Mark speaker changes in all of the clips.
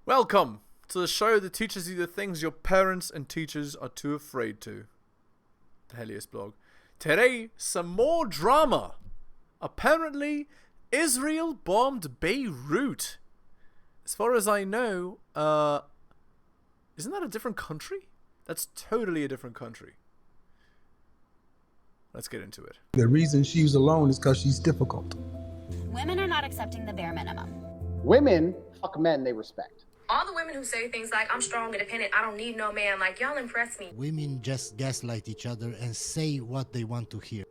Speaker 1: Welcome to the show that teaches you the things your parents and teachers are too afraid to. The Helios blog. Today, some more drama. Apparently, Israel bombed Beirut. As far as I know, isn't that a different country? That's totally a different country. Let's get into it.
Speaker 2: The reason she's alone is because she's difficult.
Speaker 3: Women are not accepting the bare minimum.
Speaker 4: Women fuck men they respect.
Speaker 5: All the women who say things like, I'm strong, independent, I don't need no man, like, y'all impress me.
Speaker 6: Women just gaslight each other and say what they want to hear.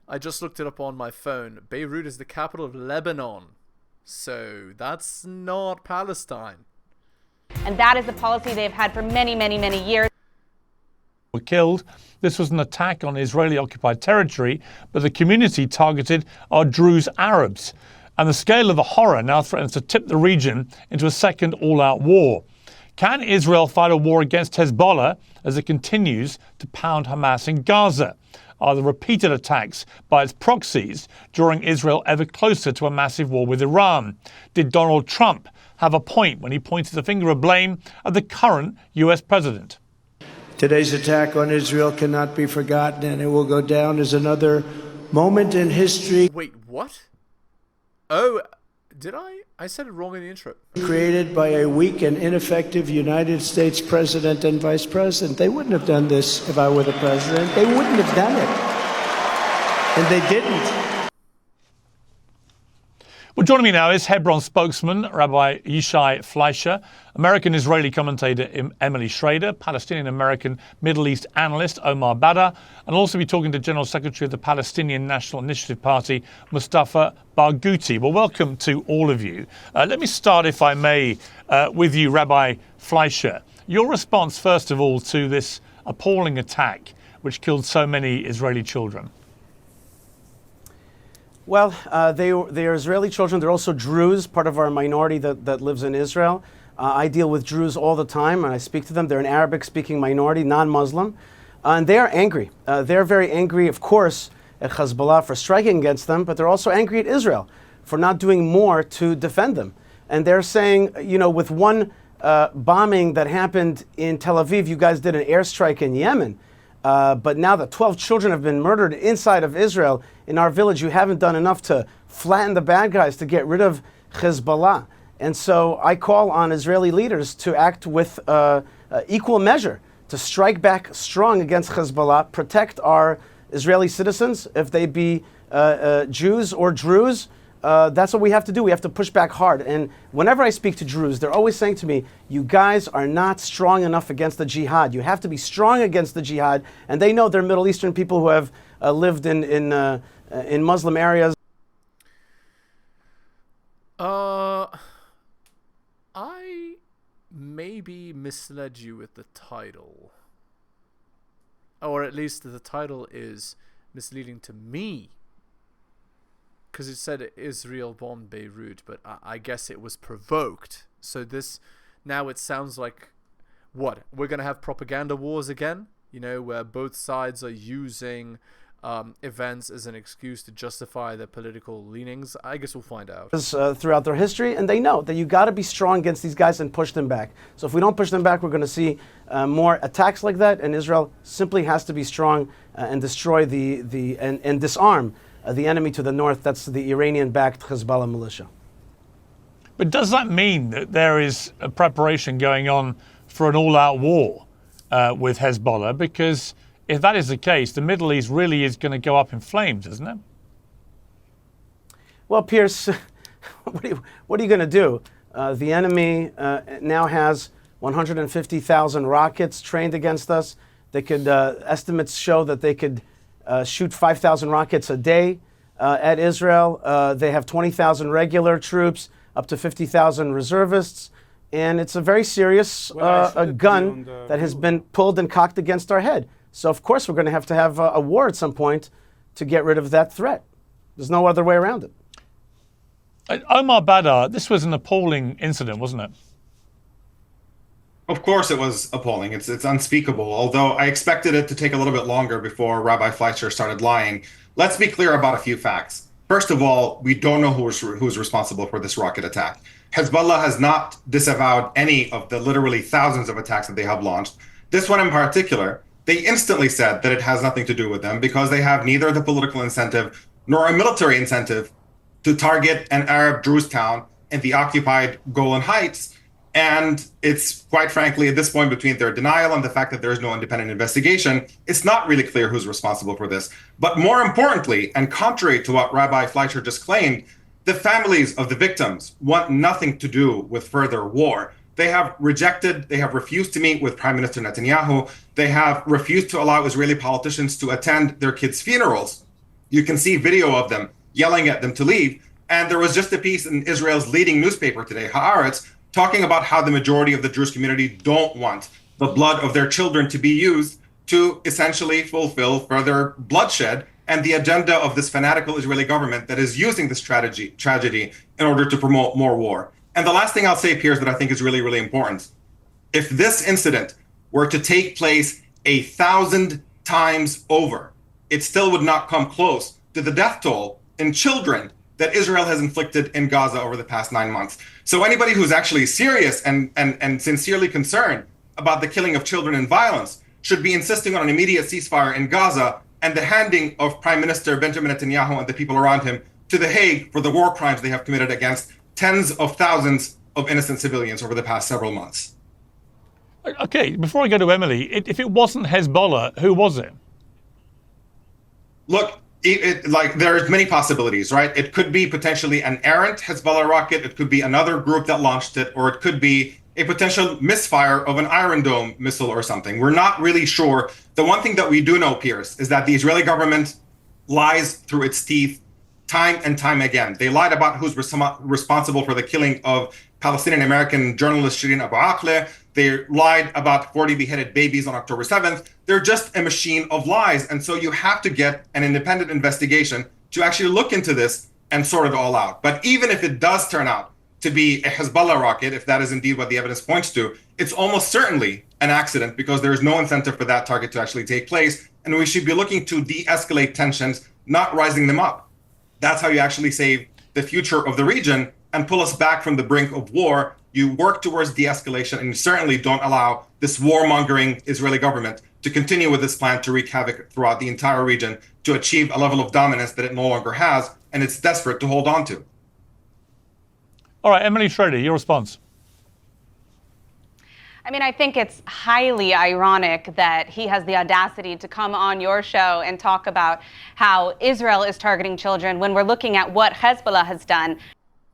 Speaker 1: I just looked it up on my phone. Beirut is the capital of Lebanon. So that's not Palestine.
Speaker 7: And that is the policy they've had for many, many, many years.
Speaker 8: Were killed. This was an attack on Israeli-occupied territory, but the community targeted are Druze Arabs. And the scale of the horror now threatens to tip the region into a second all-out war. Can Israel fight a war against Hezbollah as it continues to pound Hamas in Gaza? Are the repeated attacks by its proxies drawing Israel ever closer to a massive war with Iran? Did Donald Trump have a point when he pointed the finger of blame at the current US president?
Speaker 9: Today's attack on Israel cannot be forgotten, and it will go down as another moment in history.
Speaker 1: Wait, what? Oh, did I? I said it wrong in the intro.
Speaker 9: Created by a weak and ineffective United States president and vice president. They wouldn't have done this if I were the president. They wouldn't have done it. And they didn't.
Speaker 8: Well, joining me now is Hebron spokesman Rabbi Fla, American-Israeli commentator Emily Schrader, Palestinian-American Middle East analyst Omar Badr, and also be talking to General Secretary of the Palestinian National Initiative Party, Mustafa Barghouti. Well, welcome to all of you. Let me start, if I may, with you, Rabbi Fla. Your response, first of all, to this appalling attack which killed so many Israeli children.
Speaker 10: Well, they are Israeli children. They're also Druze, part of our minority that lives in Israel. I deal with Druze all the time, and I speak to them. They're an Arabic-speaking minority, non-Muslim. And they are angry. They're very angry, of course, at Hezbollah for striking against them, but they're also angry at Israel for not doing more to defend them. And they're saying, you know, with one bombing that happened in Tel Aviv, you guys did an airstrike in Yemen. But now that 12 children have been murdered inside of Israel, in our village, you haven't done enough to flatten the bad guys, to get rid of Hezbollah. And so I call on Israeli leaders to act with equal measure, to strike back strong against Hezbollah, protect our Israeli citizens, if they be Jews or Druze. That's what we have to do. We have to push back hard. And whenever I speak to Druze, they're always saying to me, you guys are not strong enough against the jihad. You have to be strong against the jihad. And they know they're Middle Eastern people who have lived in Muslim areas.
Speaker 1: I maybe misled you with the title. Or at least the title is misleading to me. Because it said Israel bombed Beirut, but I guess it was provoked. So this, now it sounds like, what? We're going to have propaganda wars again? You know, where both sides are using events as an excuse to justify their political leanings. I guess we'll find out.
Speaker 10: Throughout their history, and they know that you got to be strong against these guys and push them back. So if we don't push them back, we're going to see more attacks like that, and Israel simply has to be strong and destroy and disarm the enemy to the north. That's the Iranian-backed Hezbollah militia.
Speaker 8: But does that mean that there is a preparation going on for an all-out war with Hezbollah? Because if that is the case, the Middle East really is going to go up in flames, isn't it?
Speaker 10: Well, Pierce, what are you going to do? The enemy now has 150,000 rockets trained against us. They could, estimates show that they could shoot 5,000 rockets a day at Israel. They have 20,000 regular troops, up to 50,000 reservists. And it's a very serious gun that has been pulled and cocked against our head. So, of course, we're going to have a war at some point to get rid of that threat. There's no other way around it.
Speaker 8: Omar Badr, this was an appalling incident, wasn't it?
Speaker 11: Of course it was appalling. It's unspeakable, although I expected it to take a little bit longer before Rabbi Fleischer started lying. Let's be clear about a few facts. First of all, we don't know who's responsible for this rocket attack. Hezbollah has not disavowed any of the literally thousands of attacks that they have launched. This one in particular, they instantly said that it has nothing to do with them because they have neither the political incentive nor a military incentive to target an Arab Druze town in the occupied Golan Heights. And it's quite frankly, at this point, between their denial and the fact that there is no independent investigation, it's not really clear who's responsible for this. But more importantly, and contrary to what Rabbi Fleischer just claimed, the families of the victims want nothing to do with further war. They have refused to meet with Prime Minister Netanyahu. They have refused to allow Israeli politicians to attend their kids' funerals. You can see video of them yelling at them to leave. And there was just a piece in Israel's leading newspaper today, Haaretz, talking about how the majority of the Jewish community don't want the blood of their children to be used to essentially fulfill further bloodshed and the agenda of this fanatical Israeli government that is using this tragedy in order to promote more war. And the last thing I'll say, Piers, that I think is really, really important. If this incident were to take place 1,000 times over, it still would not come close to the death toll in children that Israel has inflicted in Gaza over the past 9 months. So anybody who's actually serious and sincerely concerned about the killing of children and violence should be insisting on an immediate ceasefire in Gaza and the handing of Prime Minister Benjamin Netanyahu and the people around him to The Hague for the war crimes they have committed against tens of thousands of innocent civilians over the past several months.
Speaker 8: Okay, before I go to Emily, if it wasn't Hezbollah, who was it?
Speaker 11: Look, there's many possibilities, right? It could be potentially an errant Hezbollah rocket. It could be another group that launched it, or it could be a potential misfire of an Iron Dome missile or something. We're not really sure. The one thing that we do know, Piers, is that the Israeli government lies through its teeth time and time again. They lied about who's responsible for the killing of Palestinian American journalist Shirin Abu Akleh. They lied about 40 beheaded babies on October 7th. They're just a machine of lies. And so you have to get an independent investigation to actually look into this and sort it all out. But even if it does turn out to be a Hezbollah rocket, if that is indeed what the evidence points to, it's almost certainly an accident because there is no incentive for that target to actually take place. And we should be looking to de-escalate tensions, not rising them up. That's how you actually save the future of the region and pull us back from the brink of war. You work towards de-escalation, and you certainly don't allow this warmongering Israeli government to continue with this plan to wreak havoc throughout the entire region to achieve a level of dominance that it no longer has, and it's desperate to hold on to.
Speaker 8: All right, Emily Schroeder, your response.
Speaker 7: I mean, I think it's highly ironic that he has the audacity to come on your show and talk about how Israel is targeting children when we're looking at what Hezbollah has done.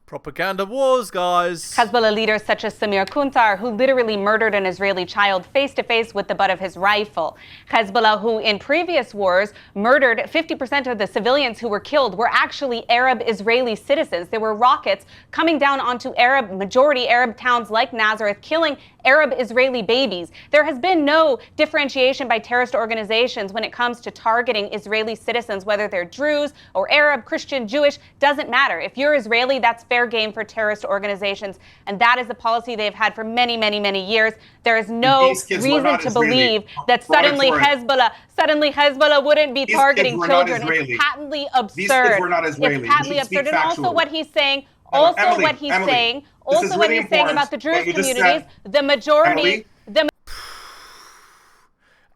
Speaker 1: Propaganda wars, guys.
Speaker 7: Hezbollah leaders such as Samir Kuntar, who literally murdered an Israeli child face-to-face with the butt of his rifle. Hezbollah, who in previous wars murdered 50% of the civilians who were killed, were actually Arab Israeli citizens. There were rockets coming down onto majority Arab towns like Nazareth, killing Arab Israeli babies. There has been no differentiation by terrorist organizations when it comes to targeting Israeli citizens, whether they're Druze or Arab, Christian, Jewish, doesn't matter. If you're Israeli, that's fair game for terrorist organizations. And that is a policy they've had for many, many, many years. There is no reason to believe that suddenly Hezbollah wouldn't be targeting children. It's patently absurd. These kids were not Israeli. It's patently absurd. And also what he's saying, about the Jewish communities, the majority.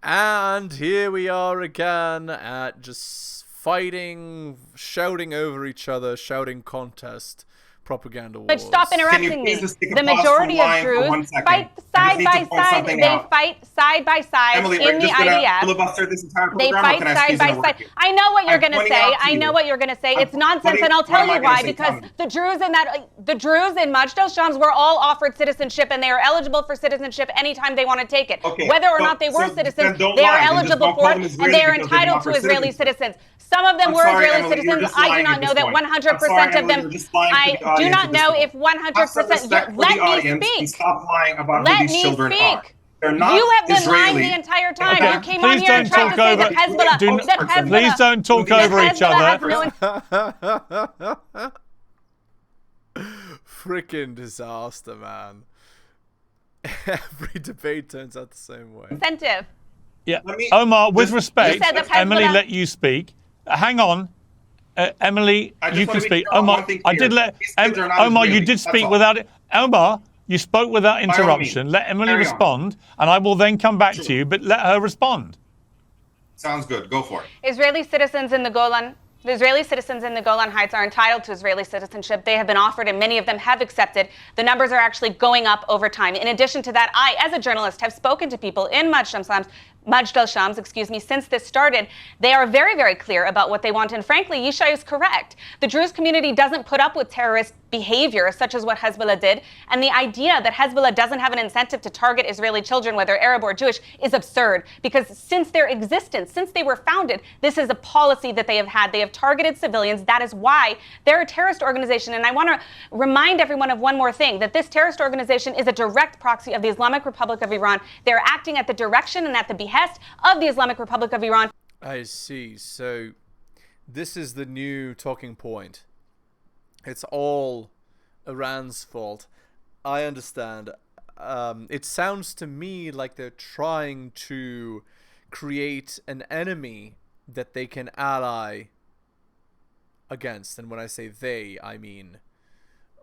Speaker 1: And here we are again at just fighting, shouting over each other, shouting contest, propaganda wars.
Speaker 7: But stop interrupting me. The majority of Druze fight side by side. They fight side by side in the IDF. They fight side by side. I know what you're going to say. I know what you're going to say. It's nonsense, and I'll tell you why. Because the Druze in Majda Shams were all offered citizenship, and they are eligible for citizenship anytime they want to take it. Whether or not they were citizens, they are eligible for it, and they are entitled to Israeli citizens. Some of them were Israeli citizens. I do not know that 100% of them. I do not know if 100%. Let me speak.
Speaker 11: Stop lying about who these children are. They're not
Speaker 7: you have been
Speaker 11: Israeli.
Speaker 7: lying the entire time. Okay. You came on here and tried to say that Hezbollah.
Speaker 8: Please don't talk over each other.
Speaker 1: Freaking disaster, man. Every debate turns out the same way.
Speaker 7: Incentive.
Speaker 8: Yeah, Omar, with respect, Emily let you speak. Hang on. Emily, you can speak. Omar, I did let Omar.
Speaker 11: Israeli,
Speaker 8: You did speak without it. Omar, you spoke without interruption. Let Emily respond, and I will then come back to you. But let her respond.
Speaker 11: Sounds good. Go for it.
Speaker 7: Israeli citizens in the Golan. The Israeli citizens in the Golan Heights are entitled to Israeli citizenship. They have been offered, and many of them have accepted. The numbers are actually going up over time. In addition to that, I, as a journalist, have spoken to people in Majd al-Shams, since this started. They are very, very clear about what they want. And frankly, Yishai is correct. The Druze community doesn't put up with terrorist behavior, such as what Hezbollah did. And the idea that Hezbollah doesn't have an incentive to target Israeli children, whether Arab or Jewish, is absurd. Because since their existence, since they were founded, this is a policy that they have had. They have targeted civilians. That is why they're a terrorist organization. And I want to remind everyone of one more thing, that this terrorist organization is a direct proxy of the Islamic Republic of Iran. They're acting at the direction and at the behest of the Islamic Republic of Iran.
Speaker 1: I see. So this is the new talking point. It's all Iran's fault. I understand. It sounds to me like they're trying to create an enemy that they can ally against. And when I say they, I mean,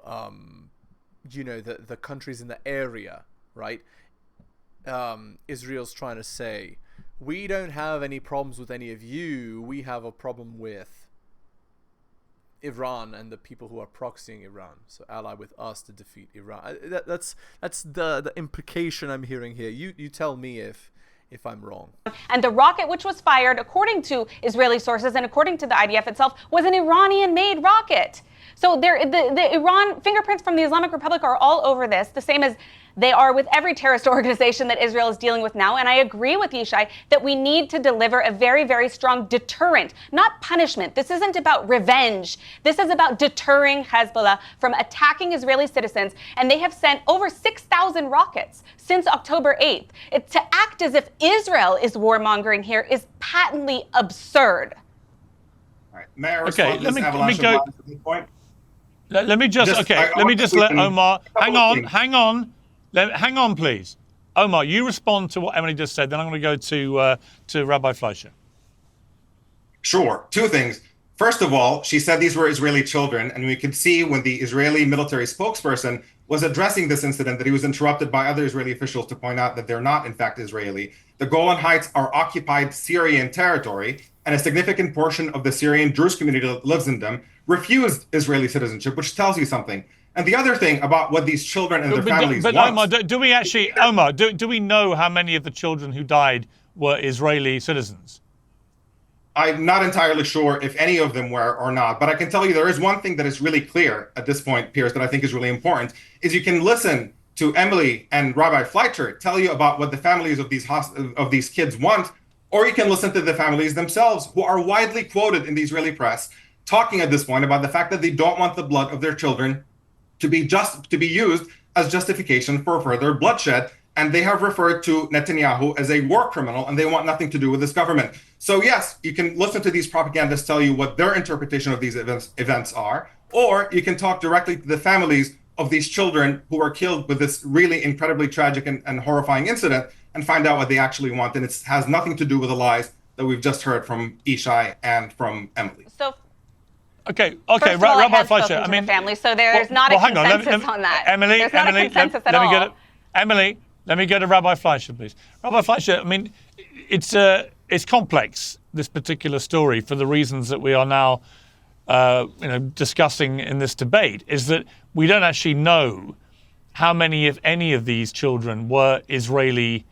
Speaker 1: the countries in the area, right? Israel's trying to say, we don't have any problems with any of you. We have a problem with Iran and the people who are proxying Iran. So ally with us to defeat Iran. That's the implication I'm hearing here. You tell me if I'm wrong.
Speaker 7: And the rocket, which was fired, according to Israeli sources and according to the IDF itself, was an Iranian-made rocket. So the Iran fingerprints from the Islamic Republic are all over this, the same as they are with every terrorist organization that Israel is dealing with now. And I agree with Yishai that we need to deliver a very, very strong deterrent, not punishment. This isn't about revenge. This is about deterring Hezbollah from attacking Israeli citizens. And they have sent over 6,000 rockets since October 8th. To act as if Israel is warmongering here is patently absurd.
Speaker 11: All right. May I respond to this avalanche of violence at this point?
Speaker 8: Let me just let Omar, hang on, please. Omar, you respond to what Emily just said, then I'm going to go to Rabbi Fleischer.
Speaker 11: Sure. Two things. First of all, she said these were Israeli children, and we could see when the Israeli military spokesperson was addressing this incident that he was interrupted by other Israeli officials to point out that they're not, in fact, Israeli. The Golan Heights are occupied Syrian territory, and a significant portion of the Syrian Druze community that lives in them refused Israeli citizenship, which tells you something. And the other thing about what these children and their families want.
Speaker 8: Omar, do we know how many of the children who died were Israeli citizens?
Speaker 11: I'm not entirely sure if any of them were or not, but I can tell you there is one thing that is really clear at this point, Piers, that I think is really important, is you can listen to Emily and Rabbi Fleischer tell you about what the families of these kids want, or you can listen to the families themselves, who are widely quoted in the Israeli press, talking at this point about the fact that they don't want the blood of their children to be used as justification for further bloodshed. And they have referred to Netanyahu as a war criminal, and they want nothing to do with this government. So yes, you can listen to these propagandists tell you what their interpretation of these events are, or you can talk directly to the families of these children who were killed with this really incredibly tragic and horrifying incident and find out what they actually want. And it has nothing to do with the lies that we've just heard from Yishai and from Emily.
Speaker 8: Okay,
Speaker 7: Rabbi Fleischer. I mean, family, so there's not a consensus on that.
Speaker 8: Emily,
Speaker 7: there's not a consensus at all.
Speaker 8: Emily, let me go to Rabbi Fleischer, please. Rabbi Fleischer, I mean, it's complex, this particular story, for the reasons that we are now, discussing in this debate. Is that we don't actually know how many, if any, of these children were Israeli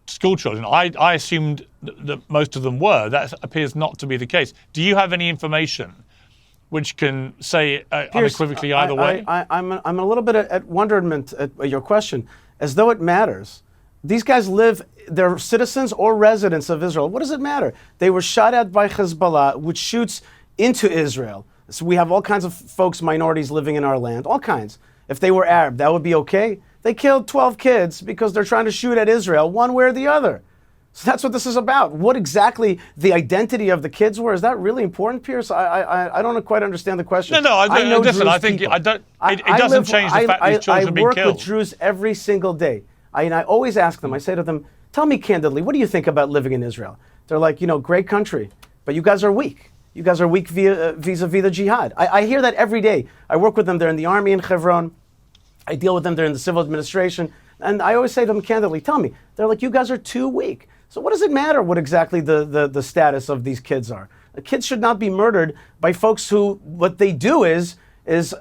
Speaker 8: school children. I assumed that most of them were. That appears not to be the case. Do you have any information which can say unequivocally either way?
Speaker 10: I'm a little bit at wonderment at your question, as though it matters. These guys they're citizens or residents of Israel. What does it matter? They were shot at by Hezbollah, which shoots into Israel. So we have all kinds of folks, minorities living in our land, all kinds. If they were Arab, that would be okay. They killed 12 kids because they're trying to shoot at Israel one way or the other. So that's what this is about. What exactly the identity of the kids were, is that really important, Piers? I don't quite understand the question.
Speaker 8: No, I know listen, I think people. It doesn't change the fact these children are being killed.
Speaker 10: I work with Druze every single day. I always ask them, I say to them, tell me candidly, what do you think about living in Israel? They're like, great country, but you guys are weak. You guys are weak vis-a-vis the jihad. I hear that every day. I work with them. They're in the army in Hebron. I deal with them. They're in the civil administration. And I always say to them candidly, tell me, they're like, you guys are too weak. So what does it matter what exactly the status of these kids are? The kids should not be murdered by folks who, what they do is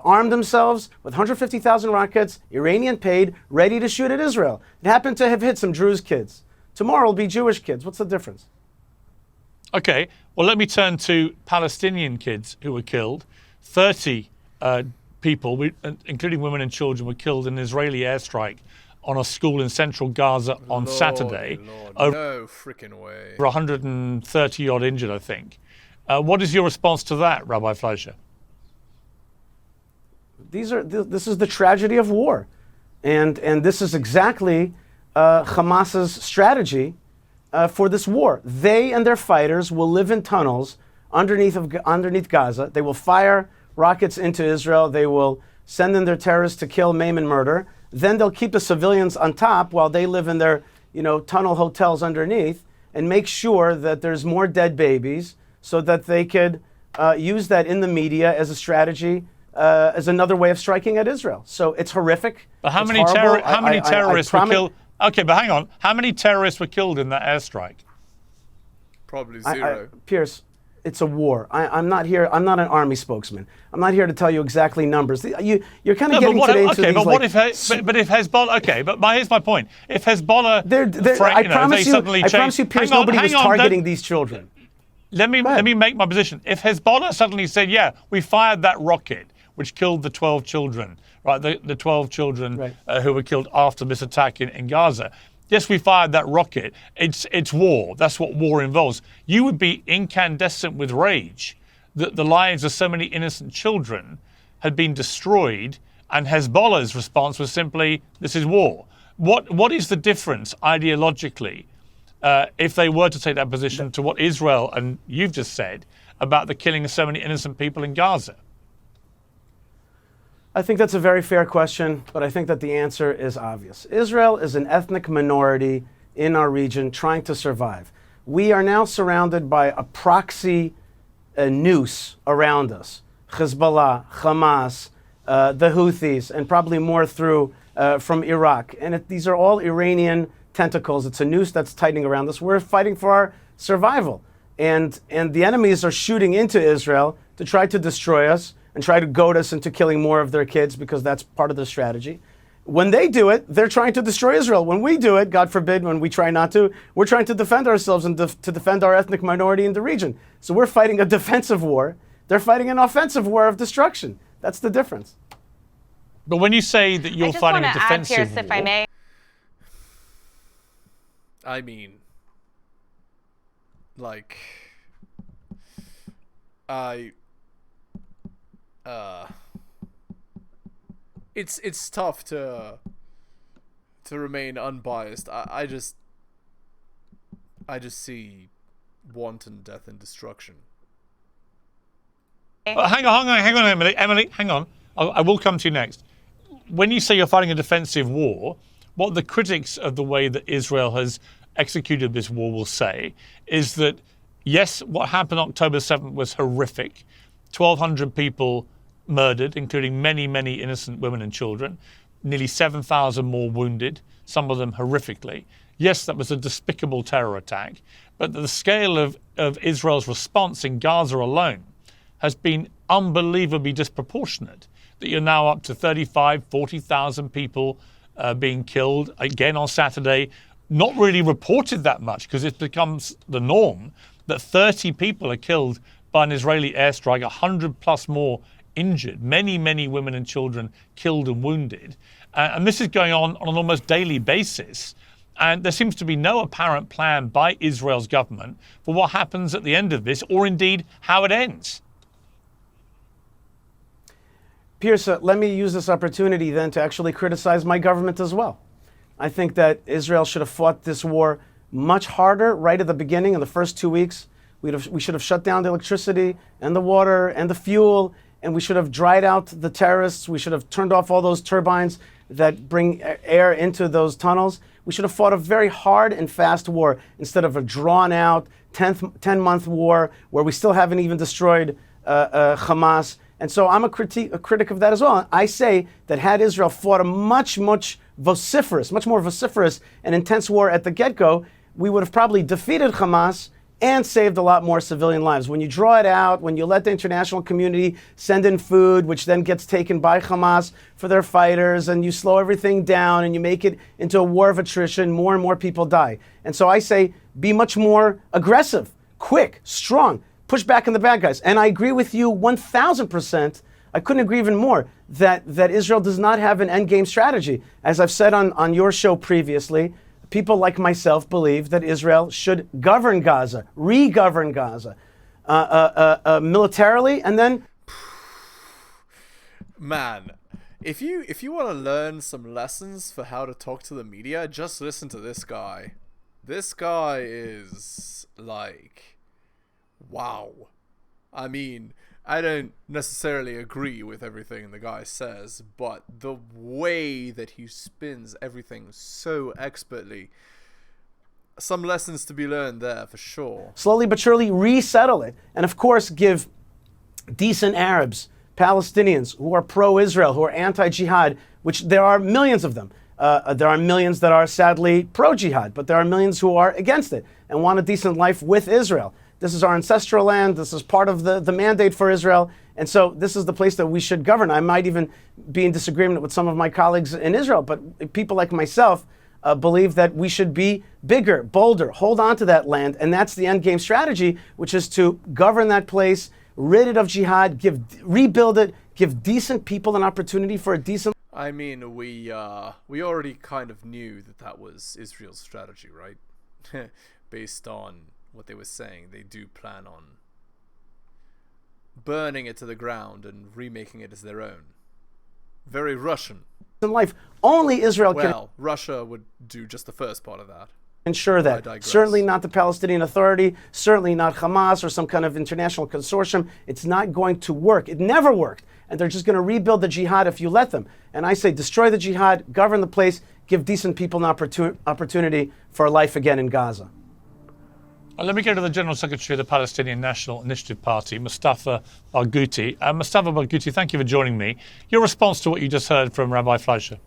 Speaker 10: arm themselves with 150,000 rockets, Iranian paid, ready to shoot at Israel. It happened to have hit some Druze kids. Tomorrow will be Jewish kids. What's the difference?
Speaker 8: Okay, well, let me turn to Palestinian kids who were killed. 30 people, including women and children, were killed in an Israeli airstrike on a school in central Gaza on Saturday.
Speaker 1: No freaking way.
Speaker 8: 130 odd injured, I think. What is your response to that, Rabbi Fleischer?
Speaker 10: This is the tragedy of war. And this is exactly Hamas's strategy for this war. They and their fighters will live in tunnels underneath Gaza. They will fire rockets into Israel. They will send in their terrorists to kill, maim, and murder. Then they'll keep the civilians on top while they live in their, tunnel hotels underneath, and make sure that there's more dead babies so that they could use that in the media as a strategy, as another way of striking at Israel. So it's horrific.
Speaker 8: But how many terrorists were killed? Okay, but hang on. How many terrorists were killed in that airstrike?
Speaker 1: Probably zero.
Speaker 10: Pierce, it's a war. I'm not here. I'm not an army spokesman. I'm not here to tell you exactly numbers. You're kind of getting today into these,
Speaker 8: but if Hezbollah, okay, but here's my point. If Hezbollah,
Speaker 10: I promise you, Pierce, nobody was targeting these children.
Speaker 8: Let me make my position. If Hezbollah suddenly said, yeah, we fired that rocket, which killed the 12 children, right? The 12 children who were killed after this attack in Gaza. Yes, we fired that rocket. It's war. That's what war involves. You would be incandescent with rage that the lives of so many innocent children had been destroyed, and Hezbollah's response was simply, this is war. What is the difference ideologically if they were to take that position to what Israel and you've just said about the killing of so many innocent people in Gaza?
Speaker 10: I think that's a very fair question, but I think that the answer is obvious. Israel is an ethnic minority in our region trying to survive. We are now surrounded by a proxy noose around us. Hezbollah, Hamas, the Houthis, and probably more from Iraq. And these are all Iranian tentacles. It's a noose that's tightening around us. We're fighting for our survival. And the enemies are shooting into Israel to try to destroy us and try to goad us into killing more of their kids, because that's part of the strategy. When they do it, they're trying to destroy Israel. When we do it, God forbid, when we try not to, we're trying to defend ourselves and to defend our ethnic minority in the region. So we're fighting a defensive war. They're fighting an offensive war of destruction. That's the difference.
Speaker 8: But when you say that you're fighting a defensive war...
Speaker 7: Pierce, if I may.
Speaker 1: I mean, like, it's tough to remain unbiased. I just see wanton death and destruction.
Speaker 8: Hang on, Emily, hang on. I will come to you next. When you say you're fighting a defensive war, what the critics of the way that Israel has executed this war will say is that, yes, what happened October 7th was horrific. 1,200 people murdered, including many, many innocent women and children. Nearly 7,000 more wounded, some of them horrifically. Yes, that was a despicable terror attack, but the scale of Israel's response in Gaza alone has been unbelievably disproportionate, that you're now up to 35,000, 40,000 people being killed. Again on Saturday, not really reported that much because it becomes the norm that 30 people are killed by an Israeli airstrike, 100 plus more injured, many, many women and children killed and wounded. And this is going on an almost daily basis. And there seems to be no apparent plan by Israel's government for what happens at the end of this, or indeed how it ends.
Speaker 10: Pierce, let me use this opportunity then to actually criticize my government as well. I think that Israel should have fought this war much harder right at the beginning. In the first 2 weeks, we should have shut down the electricity and the water and the fuel, and we should have dried out the terrorists. We should have turned off all those turbines that bring air into those tunnels. We should have fought a very hard and fast war instead of a drawn out 10-month war where we still haven't even destroyed Hamas. And so I'm a critic of that as well. I say that had Israel fought a much more vociferous and intense war at the get-go, we would have probably defeated Hamas and saved a lot more civilian lives. When you draw it out, when you let the international community send in food, which then gets taken by Hamas for their fighters, and you slow everything down and you make it into a war of attrition, more and more people die. And so I say, be much more aggressive, quick, strong, push back on the bad guys. And I agree with you 1,000%. I couldn't agree even more that Israel does not have an endgame strategy. As I've said on your show previously, people like myself believe that Israel should govern Gaza, re-govern Gaza militarily, and then...
Speaker 1: Man, if you want to learn some lessons for how to talk to the media, just listen to this guy. This guy is like, wow. I mean, I don't necessarily agree with everything the guy says, but the way that he spins everything so expertly, some lessons to be learned there for sure.
Speaker 10: Slowly but surely resettle it. And of course, give decent Arabs, Palestinians who are pro-Israel, who are anti-jihad, which there are millions of them. There are millions that are sadly pro-jihad, but there are millions who are against it and want a decent life with Israel. This is our ancestral land. This is part of the mandate for Israel. And so this is the place that we should govern. I might even be in disagreement with some of my colleagues in Israel, but people like myself believe that we should be bigger, bolder, hold on to that land. And that's the end game strategy, which is to govern that place, rid it of jihad, rebuild it, give decent people an opportunity for a decent...
Speaker 1: I mean, we already kind of knew that was Israel's strategy, right? Based on what they were saying, they do plan on burning it to the ground and remaking it as their own. Very Russian.
Speaker 10: In life, only Israel can...
Speaker 1: Well, Russia would do just the first part of that.
Speaker 10: Ensure that. Certainly not the Palestinian Authority, certainly not Hamas or some kind of international consortium. It's not going to work. It never worked. And they're just going to rebuild the jihad if you let them. And I say destroy the jihad, govern the place, give decent people an opportunity for a life again in Gaza.
Speaker 8: Let me go to the General Secretary of the Palestinian National Initiative Party, Mustafa Barghouti. Mustafa Barghouti, thank you for joining me. Your response to what you just heard from Rabbi Fleischer.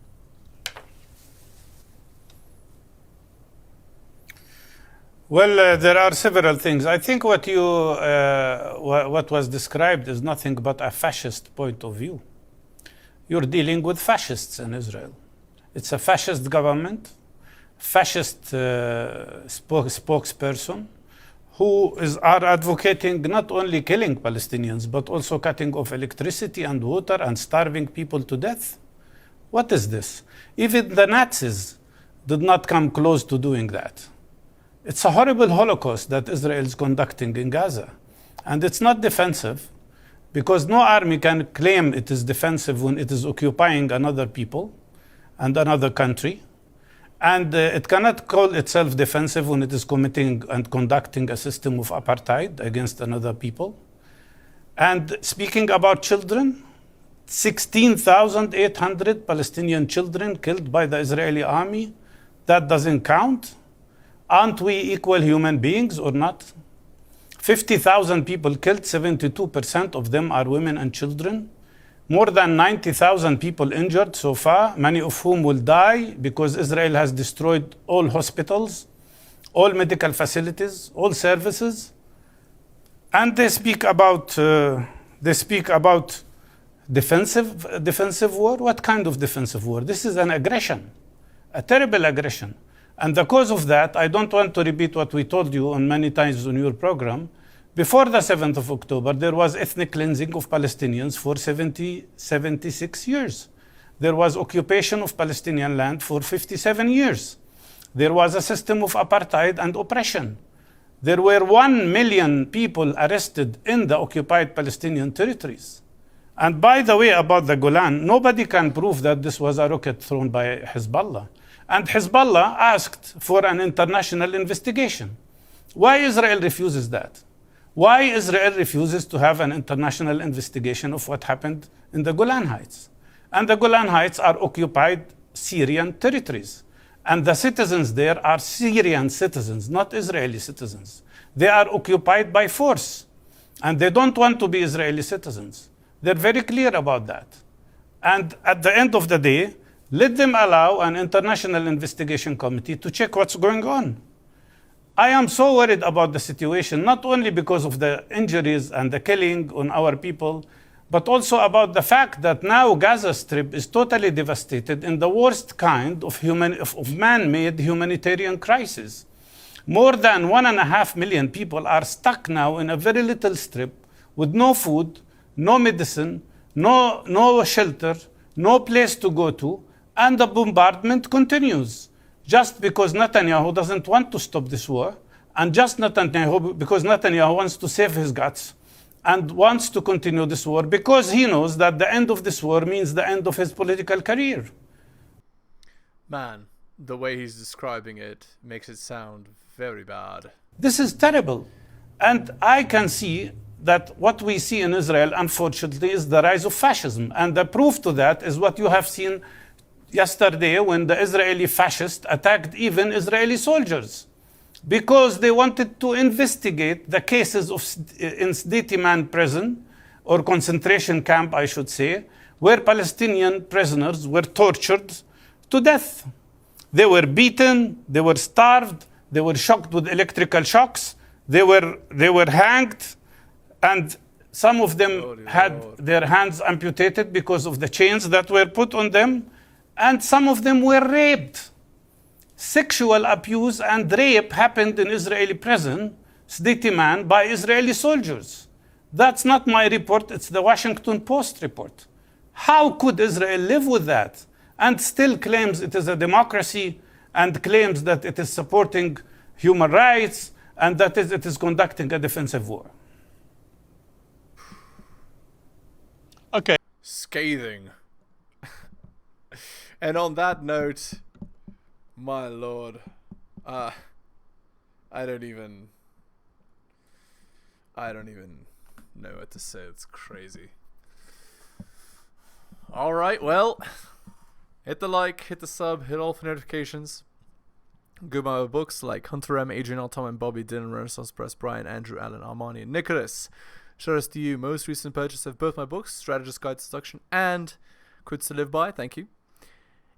Speaker 12: Well, there are several things. I think what was described is nothing but a fascist point of view. You're dealing with fascists in Israel. It's a fascist government, fascist spokesperson, who are advocating not only killing Palestinians, but also cutting off electricity and water and starving people to death. What is this? Even the Nazis did not come close to doing that. It's a horrible Holocaust that Israel is conducting in Gaza. And it's not defensive, because no army can claim it is defensive when it is occupying another people and another country. And it cannot call itself defensive when it is committing and conducting a system of apartheid against another people. And speaking about children, 16,800 Palestinian children killed by the Israeli army. That doesn't count. Aren't we equal human beings or not? 50,000 people killed, 72% of them are women and children. More than 90,000 people injured so far, many of whom will die because Israel has destroyed all hospitals, all medical facilities, all services. And they speak about defensive war. What kind of defensive war? This is an aggression, a terrible aggression. And the cause of that, I don't want to repeat what we told you on many times on your program. Before the 7th of October, there was ethnic cleansing of Palestinians for 76 years. There was occupation of Palestinian land for 57 years. There was a system of apartheid and oppression. There were 1 million people arrested in the occupied Palestinian territories. And by the way, about the Golan, nobody can prove that this was a rocket thrown by Hezbollah. And Hezbollah asked for an international investigation. Why Israel refuses that? Why Israel refuses to have an international investigation of what happened in the Golan Heights? And the Golan Heights are occupied Syrian territories. And the citizens there are Syrian citizens, not Israeli citizens. They are occupied by force. And they don't want to be Israeli citizens. They're very clear about that. And at the end of the day, let them allow an international investigation committee to check what's going on. I am so worried about the situation, not only because of the injuries and the killing on our people, but also about the fact that now Gaza Strip is totally devastated in the worst kind of man-made humanitarian crisis. More than 1.5 million people are stuck now in a very little strip with no food, no medicine, no shelter, no place to go to, and the bombardment continues. Just because Netanyahu doesn't want to stop this war, and just because Netanyahu wants to save his guts and wants to continue this war because he knows that the end of this war means the end of his political career.
Speaker 1: Man, the way he's describing it makes it sound very bad.
Speaker 12: This is terrible. And I can see that what we see in Israel, unfortunately, is the rise of fascism. And the proof to that is what you have seen yesterday when the Israeli fascists attacked even Israeli soldiers because they wanted to investigate the cases of in Sdetiman prison or concentration camp, I should say, where Palestinian prisoners were tortured to death. They were beaten, they were starved, they were shocked with electrical shocks, they were hanged, and some of them had their hands amputated because of the chains that were put on them, and some of them were raped. Sexual abuse and rape happened in Israeli prison, Sdetiman, by Israeli soldiers. That's not my report, it's the Washington Post report. How could Israel live with that and still claims it is a democracy and claims that it is supporting human rights and that it is conducting a defensive war?
Speaker 8: Okay.
Speaker 1: Scathing. And on that note, my lord, I don't even know what to say. It's crazy. All right, well, hit the like, hit the sub, hit all the notifications. Go buy my books like Hunter M, Adrian L. Tom, and Bobby, Dylan, Renaissance Press, Brian, Andrew, Alan, Armani, and Nicholas. Shout out to you. Most recent purchase of both my books, Strategist Guide to Seduction and Quits to Live By. Thank you.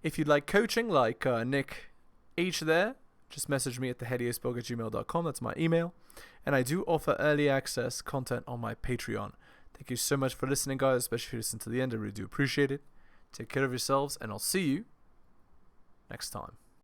Speaker 1: If you'd like coaching like Nick H there, just message me at theheliosblog@gmail.com. That's my email. And I do offer early access content on my Patreon. Thank you so much for listening, guys, especially if you listen to the end. I really do appreciate it. Take care of yourselves, and I'll see you next time.